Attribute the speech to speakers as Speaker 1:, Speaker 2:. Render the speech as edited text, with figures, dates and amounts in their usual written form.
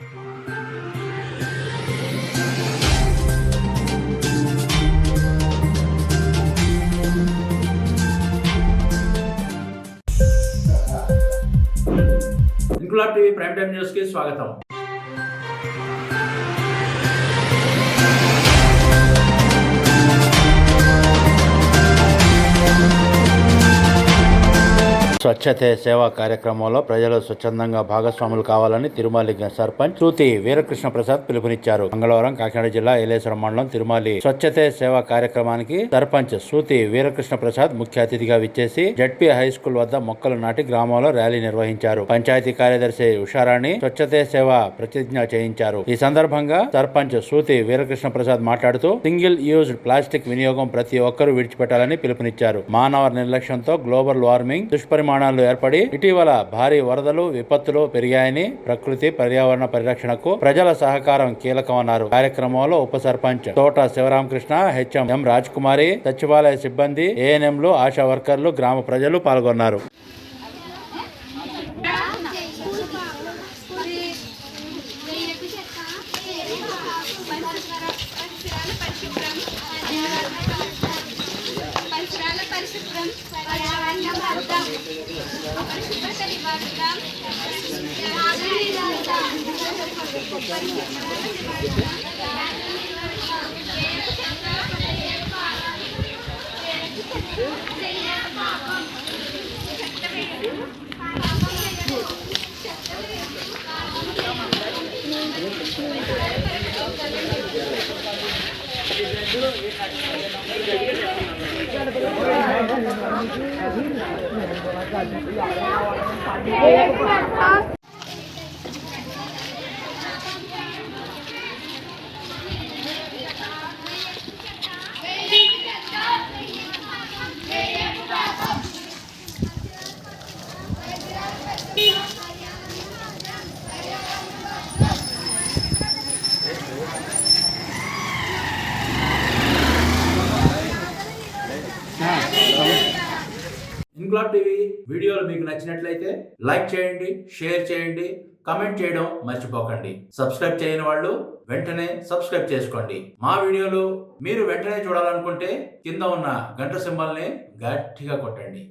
Speaker 1: Inquilab TV prime time news కి స్వాగతం. స్వచ్ఛతే సేవా కార్యక్రమంలో ప్రజలు స్వచ్ఛందంగా భాగస్వాములు కావాలని తిరుమలి సర్పంచ్ శృతి వీరకృష్ణ ప్రసాద్ పిలుపునిచ్చారు. మంగళవారం కాకినాడ జిల్లా ఏలేశ్వరం మండలం తిరుమలి స్వచ్ఛతే సేవా కార్యక్రమానికి సర్పంచ్ శృతి వీరకృష్ణ ప్రసాద్ ముఖ్య అతిథిగా విచ్చేసి జడ్పీ హై స్కూల్ వద్ద మొక్కలు నాటి గ్రామంలో ర్యాలీ నిర్వహించారు. పంచాయతీ కార్యదర్శి ఉషారాణి స్వచ్ఛతే సేవ ప్రతిజ్ఞ చేయించారు. ఈ సందర్భంగా సర్పంచ్ శృతి వీరకృష్ణ ప్రసాద్ మాట్లాడుతూ సింగిల్ యూజ్డ్ ప్లాస్టిక్ వినియోగం ప్రతి ఒక్కరూ విడిచిపెట్టాలని పిలుపునిచ్చారు. మానవ నిర్లక్ష్యంతో గ్లోబల్ వార్మింగ్ దుష్పరిమాణాలు ఏర్పడి ఇటీవల భారీ వరదలు విపత్తులు పెరిగాయని, ప్రకృతి పర్యావరణ పరిరక్షణకు ప్రజల సహకారం కీలకమన్నారు. కార్యక్రమంలో ఉప సర్పంచ్ తోట శివరామకృష్ణ, హెచ్ఎం రాజ్ కుమారి, సచివాలయ సిబ్బంది, ఏఎన్ఎంలు, ఆశా వర్కర్లు, గ్రామ ప్రజలు పాల్గొన్నారు. ఇంక్లాబ్ టీవీ వీడియోలు మీకు నచ్చినట్లయితే లైక్ చేయండి, షేర్ చేయండి, కమెంట్ చేయడం మర్చిపోకండి. సబ్స్క్రైబ్ చేయని వాళ్ళు వెంటనే సబ్స్క్రైబ్ చేసుకోండి. మా వీడియోలు మీరు వెంటనే చూడాలనుకుంటే కింద ఉన్న గంట సింబల్ని గట్టిగా కొట్టండి.